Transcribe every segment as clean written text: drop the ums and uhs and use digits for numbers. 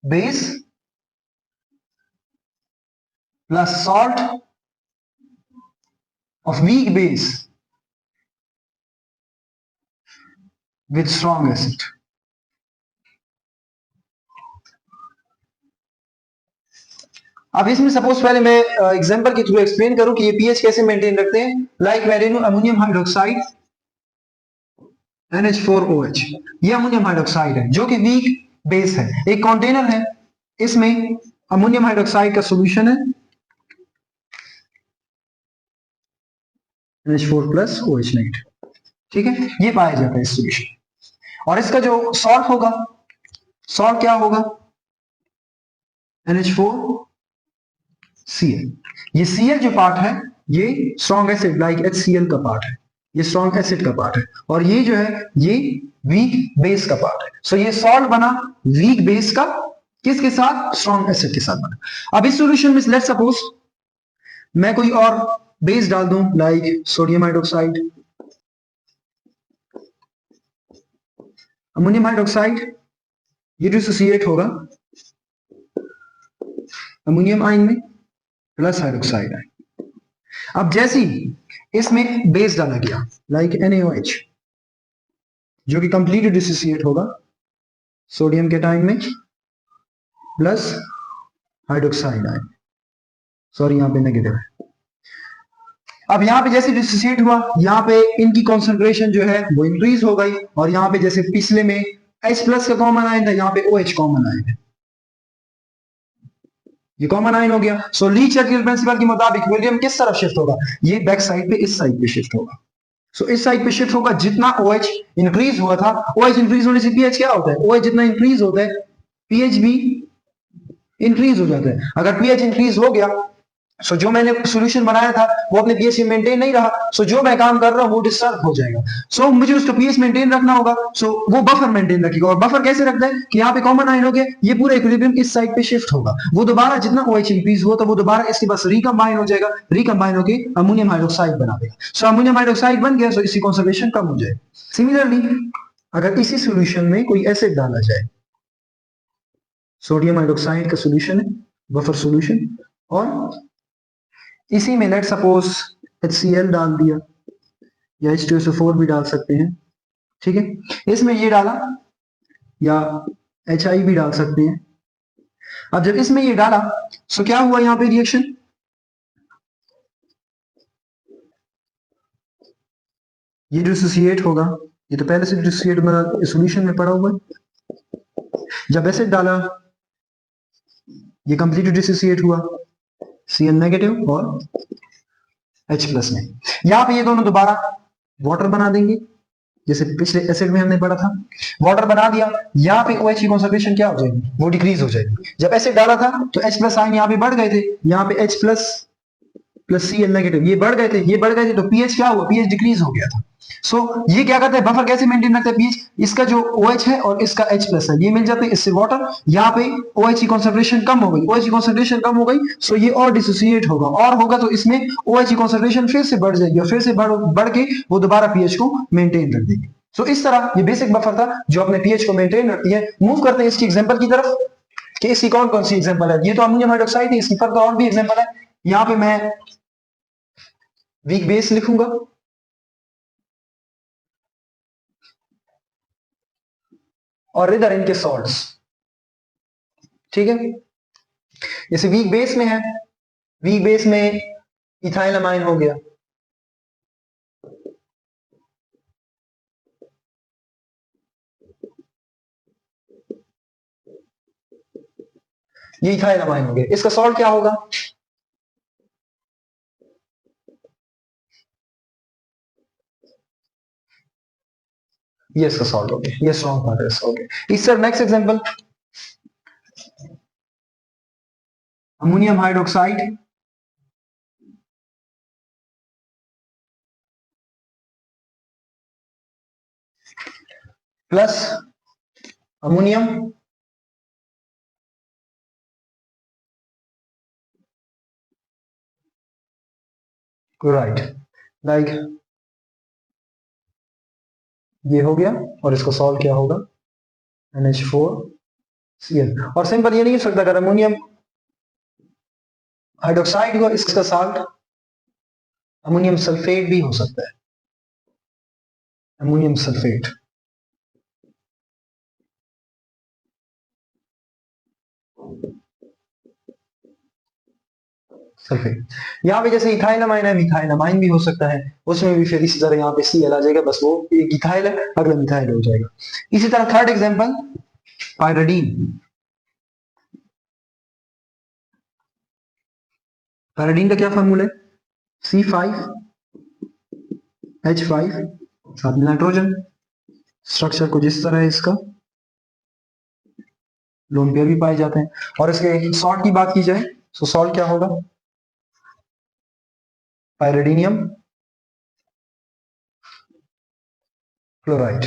Base plus salt of weak base with strong acid. अब इसमें suppose पहले मैं एग्जांपल के थ्रू एक्सप्लेन करूं कि ये पीएच कैसे मेंटेन रखते हैं। लाइक मैं ले लूं अमोनियम हाइड्रोक्साइड NH4OH, ये अमोनियम हाइड्रोक्साइड है जो कि वीक बेस है। एक कंटेनर है, इसमें अमोनियम हाइड्रोक्साइड का सॉल्यूशन है NH4 प्लस OH नेगेटिव, ठीक है, ये पाया जाता है इस सॉल्यूशन। और इसका जो सॉल्ट होगा, सॉल्ट क्या होगा, NH4Cl। ये Cl जो पार्ट है ये स्ट्रॉन्ग एसिड लाइक HCl का पार्ट है, ये स्ट्रॉन्ग एसिड का पार्ट है, और ये जो है ये वीक बेस का पार्ट है। सो ये सॉल्ट बना वीक बेस का, किसके साथ, स्ट्रॉन्ग एसिड के साथ बना। अब इस सॉल्यूशन में लेट्स सपोज मैं कोई और बेस डाल दूं like sodium hydroxide, ammonium hydroxide, ये डिसोसिएट होगा अमोनियम आयन में प्लस हाइड्रोक्साइड आयन। अब जैसे ही इसमें बेस डाला गया लाइक NaOH, जो कि कंप्लीटली डिसोसिएट होगा सोडियम केटाइन में प्लस हाइड्रोक्साइड आयन, सॉरी यहां पे नेगेटिव है। अब यहां पे जैसे डिसोसिएट हुआ, यहां पे इनकी कॉन्सेंट्रेशन जो है वो इंक्रीज हो गई, और यहां पे जैसे पिछले में H प्लस का कॉमन आयन था, यहां पे OH कॉमन आयन है, ये कॉमन आयन हो गया। सो ली-चर्चिल प्रिंसिपल के मुताबिक वॉल्यूम किस तरफ शिफ्ट होगा, ये बैक साइड पे इस साइड पे शिफ्ट होगा। सो इस साइड पे शिफ्ट होगा, जितना OH इंक्रीज हुआ था, OH इंक्रीज होने से pH क्या होता है, OH जितना इंक्रीज होता है pH भी इंक्रीज हो जाता है। अगर pH इंक्रीज हो गया, सो जो मैंने सॉल्यूशन बनाया था वो अपने पीएच में मेंटेन नहीं रहा, सो जो मैं काम कर रहा हूं वो डिस्टर्ब हो जाएगा। सो मुझे उसका पीएच मेंटेन रखना होगा, सो वो बफर मेंटेन रखेगा। और बफर कैसे रखता है कि यहाँ पे कॉमन आयन हो गया, ये पूरा इक्विलिब्रियम इस साइड पे शिफ्ट होगा, वो दोबारा जितना OH इंक्रीज हुआ तो वो दोबारा इसके पास रिकंबाइन हो जाएगा, रिकंबाइन होकर अमोनियम हाइड्रोक्साइड बना देगा। सो अमोनियम हाइड्रोक्साइड बन गया, सो इसकी कॉन्सेंट्रेशन कम हो जाएगी। सिमिलरली अगर इसी सोल्यूशन में कोई एसिड डाला जाए, सोडियम हाइड्रोक्साइड का सोल्यूशन है, बफर सोल्यूशन, और इसी में लेट सपोज HCl डाल दिया या H2SO4 भी डाल सकते हैं, ठीक है, इसमें ये डाला या HI भी डाल सकते हैं। अब जब इसमें ये डाला, सो क्या हुआ यहां पे रिएक्शन, ये डिसोसिएट होगा, ये तो पहले से डिसोसिएट बना सॉल्यूशन में पड़ा हुआ है। जब एसिड डाला, ये कंप्लीट डिसोसिएट हुआ Cl नेगेटिव और H प्लस में, यहां पे ये दोनों दोबारा वाटर बना देंगे, जैसे पिछले एसिड में हमने पढ़ा था, वाटर बना दिया। यहाँ पे OH की कॉन्सेंट्रेशन क्या हो जाएगी, वो डिक्रीज हो जाएगी। जब एसिड डाला था तो H प्लस आयन यहाँ पे बढ़ गए थे, यहाँ पे H plus plus Cl negative ये बढ़ गए थे, ये बढ़ गए थे, तो pH क्या हुआ, pH डिक्रीज हो गया था। सो ये क्या करता है, बफर कैसे मेंटेन रखता है pH, इसका जो OH है और इसका H प्लस है ये मिल जाते हैं, इससे वाटर, यहाँ पे OH की कॉन्सेंट्रेशन कम हो गई, OH की कॉन्सेंट्रेशन कम हो गई, सो ये और डिसोसिएट होगा, और होगा तो इसमें OH की कॉन्सेंट्रेशन फिर से बढ़ जाएगी, और फिर से बढ़ के वो दोबारा pH को मेंटेन रख देगी। सो इस तरह ये बेसिक बफर था जो अपने pH को मेंटेन रखती है। मूव करते हैं इसकी एग्जांपल की तरफ कि इसकी कौन कौन सी एग्जांपल है। ये तो अमोनियम हाइड्रोक्साइड है, इसकी पर और भी एग्जांपल है। यहाँ पे मैं वीक बेस लिखूंगा, और इधर इनके सॉल्ट्स, ठीक है। जैसे वीक बेस में है, वीक बेस में इथाइल अमाइन हो गया, ये इथाइल अमाइन हो गया, इसका सॉल्ट क्या होगा, ये इसका सॉल्ट हो गया, ये स्ट्रॉन्ग पार्ट है इसका हो गया। इस sir next example, ammonium hydroxide plus ammonium chloride, like ये हो गया, और इसका सॉल्ट क्या होगा NH4 Cl। और सिंपल ये नहीं हो सकता, अगर अमोनियम हाइड्रोक्साइड हुआ इसका साल्ट, अमोनियम सल्फेट भी हो सकता है, अमोनियम सल्फेट। सल्फेट यहाँ पे जैसे इथाइलामाइन है, मिथाइलामाइन भी हो सकता है, उसमें भी फिर इसी तरह यहाँ पे Cl आ जाएगा, बस वो एक इथाइल है, अगला मिथाइल हो जाएगा। इसी तरह थर्ड एग्जांपल पायरिडीन। पायरिडीन का क्या फार्मूला है? C5H5 साथ में नाइट्रोजन। स्ट्रक्चर कुछ इस तरह है इसका, लोन पेयर भी पाए जाते हैं। और इसके सॉल्ट की बात की जाए तो सॉल्ट क्या होगा? पायरिडीनियम क्लोराइड,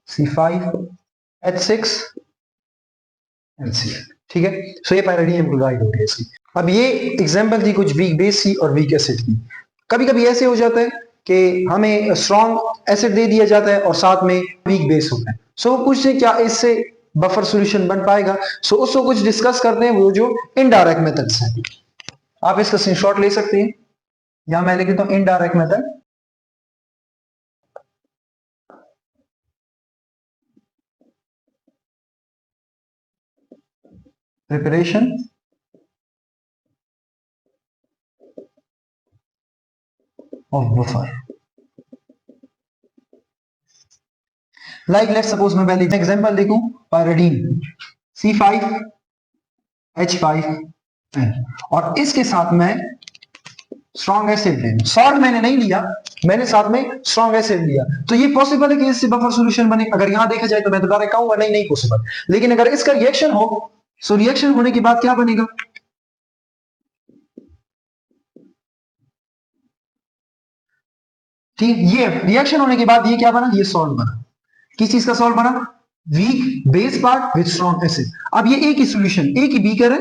C5H6NCl। ठीक है, सो ये पायरिडीनियम क्लोराइड हो गया इसकी। अब ये एग्जांपल थी कुछ वीक बेस की और वीक एसिड की। कभी कभी ऐसे हो जाता है कि हमें स्ट्रॉन्ग एसिड दे दिया जाता है और साथ में वीक बेस होता है। सो कुछ क्या इससे बफर सॉल्यूशन बन पाएगा? सो उसको कुछ डिस्कस करते हैं, वो जो इनडायरेक्ट मेथड्स हैं। आप इसका स्क्रीनशॉट ले सकते हैं, यहां मैं लिख देता हूं indirect method. Preparation of buffer. Like let's suppose मैं पहले एग्जांपल देखूं, पायरिडीन C5H5N, और इसके साथ मैं स्ट्रॉन्ग एसिड लें। सॉल्ट मैंने नहीं लिया, मैंने साथ में स्ट्रॉन्ग एसिड लिया, तो ये पॉसिबल है कि इससे बफर सॉल्यूशन बने? अगर यहां देखा जाए तो मैं तो डायरेक्ट कहूंगा नहीं, नहीं पॉसिबल। लेकिन अगर इसका रिएक्शन हो, सो रिएक्शन होने के बाद क्या बनेगा? ठीक, ये रिएक्शन होने के बाद ये क्या बना? ये सॉल्ट बना। किस चीज का सॉल्ट बना? Weak base part with strong acid. अब ये एक ही सॉल्यूशन, एक ही बीकर है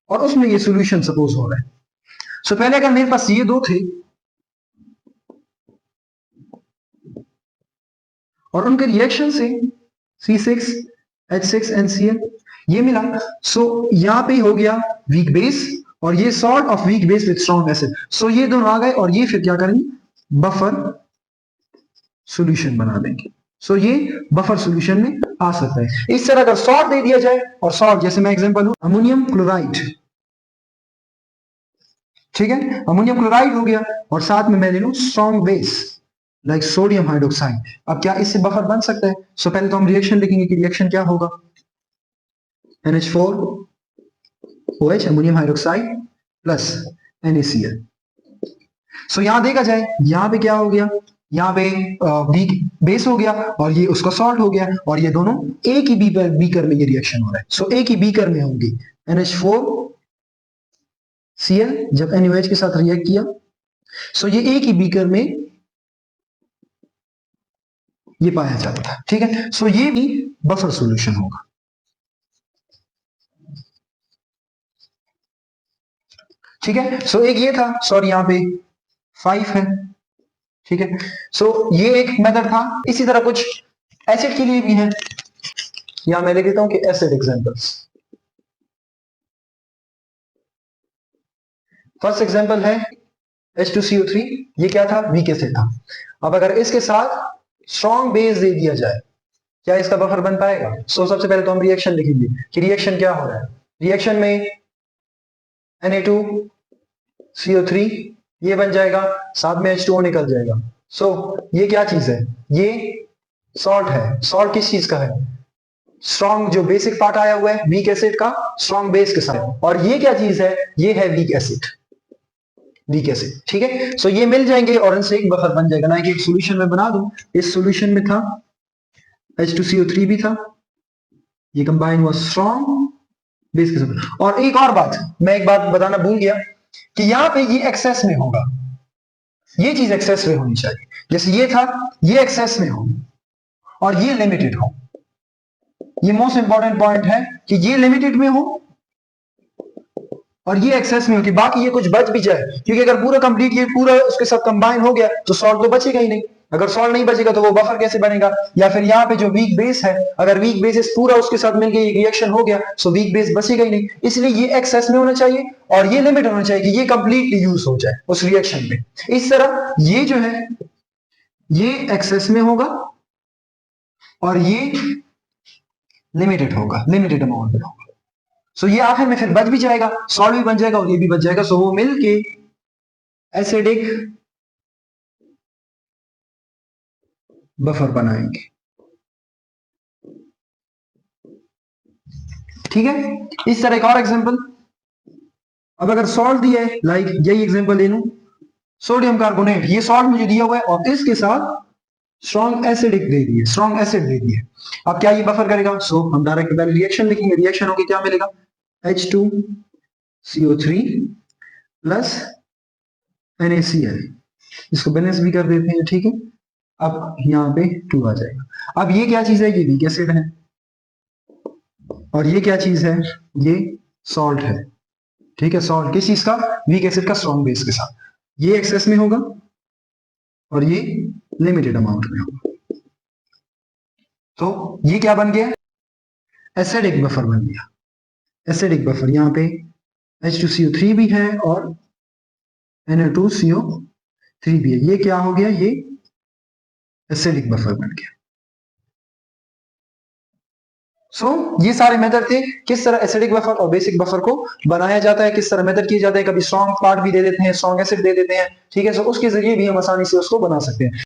और उसमें ये सॉल्यूशन सपोज हो रहा है। सो पहले अगर मेरे पास ये दो थे और उनके रिएक्शन से C6H6NCl ये मिला, सो यहां पे हो गया वीक बेस और ये salt of weak base with strong acid. So ये दोनों आ गए और ये फिर क्या करेंगे? बफर सॉल्यूशन बना देंगे। सो ये बफर सॉल्यूशन में आ सकता है। इस तरह अगर सॉल्ट दे दिया जाए, और सॉल्ट जैसे मैं एग्जांपल हूं अमोनियम क्लोराइड, ठीक है, अमोनियम क्लोराइड हो गया और साथ में मैं ले लूं strong base like sodium hydroxide. अब क्या इससे बफर बन सकता है? सो पहले तो हम रिएक्शन लिखेंगे कि रिएक्शन क्या होगा। NH4OH ammonium hydroxide plus NaCl। सो यहां देखा जाए, यहां पे क्या हो गया? यहाँ पे वीक बेस हो गया और ये उसका सॉल्ट हो गया और ये दोनों एक ही बीकर में ये रिएक्शन हो रहा है। सो एक ही बीकर में होंगे NH4Cl जब NaOH के साथ रिएक्ट किया, सो ये एक ही बीकर में ये पाया जाता है। ठीक है, सो ये भी बफर सॉल्यूशन होगा। ठीक है, सो एक ये था, सॉरी यहां पे 5 है। ठीक है, सो ये एक मेथड था। इसी तरह कुछ एसिड के लिए भी है, यहां मैं लिख देता हूं कि एसिड एग्जांपल्स। फर्स्ट एग्जांपल है H2CO3, ये क्या था? वीक एसिड था। अब अगर इसके साथ स्ट्रॉन्ग बेस दे दिया जाए, क्या इसका बफर बन पाएगा? सो सबसे पहले तो हम रिएक्शन लिखेंगे कि रिएक्शन क्या हो रहा है। रिएक्शन में Na2CO3 ये बन जाएगा, साथ में H2O निकल जाएगा। सो ये क्या चीज है? ये सॉल्ट है। सॉल्ट किस चीज का है? स्ट्रॉन्ग जो बेसिक पार्ट आया हुआ है वीक एसिड का स्ट्रॉन्ग बेस के साथ। और ये क्या चीज है? ये है वीक एसिड, वीक एसिड। ठीक है, सो ये मिल जाएंगे और इनसे एक बफर बन जाएगा। ना कि एक सॉल्यूशन में बना दूं, इस सॉल्यूशन में था H2CO3 भी था, ये कंबाइन हुआ स्ट्रॉन्ग बेस के साथ। और एक और बात, मैं एक बात बताना भूल गया कि यहां पे ये एक्सेस में होगा, ये चीज एक्सेस में होनी चाहिए। जैसे ये था, ये एक्सेस में हो और ये लिमिटेड हो। ये मोस्ट इंपॉर्टेंट पॉइंट है कि ये लिमिटेड में हो और ये एक्सेस में हो, कि बाकी ये कुछ बच भी जाए, क्योंकि अगर पूरा कंप्लीट ये पूरा उसके साथ कंबाइन हो गया तो सॉल्ट तो बचेगा ही नहीं। अगर सॉल्ट नहीं बचेगा तो वो बफर कैसे बनेगा? या फिर यहाँ पे जो वीक बेस है, अगर वीक बेस पूरा उसके साथ मिलकर एक रिएक्शन हो गया, सो वीक बेस बचेगा ही नहीं। इसलिए ये एक्सेस में होना चाहिए और ये लिमिट होना चाहिए कि ये कंप्लीटली यूज हो जाए उस रिएक्शन में। इस तरह ये जो है ये एक्सेस में होगा और ये लिमिटेड होगा, लिमिटेड अमाउंट में होगा। सो ये आखिर में फिर बच भी जाएगा, सॉल्ट भी बन जाएगा और ये भी बच जाएगा। सो वो मिलके एसिडिक बफर बनाएंगे। ठीक है, इस तरह एक और एग्जांपल। अब अगर सॉल्ट दिया है, लाइक यही एग्जांपल ले लूं, सोडियम कार्बोनेट, ये सॉल्ट मुझे दिया हुआ है और इसके साथ स्ट्रॉन्ग एसिडिक दे दिए, स्ट्रॉन्ग एसिड दे दिए। अब क्या ये बफर करेगा? सो हम डायरेक्ट पहले रिएक्शन लिखेंगे। रिएक्शन होगी, क्या मिलेगा? H2CO3 प्लस NaCl, इसको बैलेंस भी कर देते हैं। ठीक है, अब यहाँ पे 2 आ जाएगा। अब ये क्या चीज है? ये वीक एसिड है और ये क्या चीज है? ये सॉल्ट है। ठीक है, सॉल्ट किस चीज का? वीक एसिड का स्ट्रॉन्ग बेस के साथ। ये एक्सेस में होगा और ये लिमिटेड अमाउंट में होगा। तो ये क्या बन गया? एसिडिक बफर बन गया। एसिडिक बफर, यहाँ पे H2CO3 भी है और Na2CO3 भी है। ये क्या हो गया? ये एसिडिक बफर बन गया। ये सारे मेथड थे किस तरह एसिडिक बफर और बेसिक बफर को बनाया जाता है, किस तरह मेथड किए जाते हैं। कभी स्ट्रॉन्ग पार्ट भी दे देते हैं, स्ट्रॉन्ग एसिड दे देते हैं। ठीक है, उसके जरिए भी हम आसानी से उसको बना सकते हैं।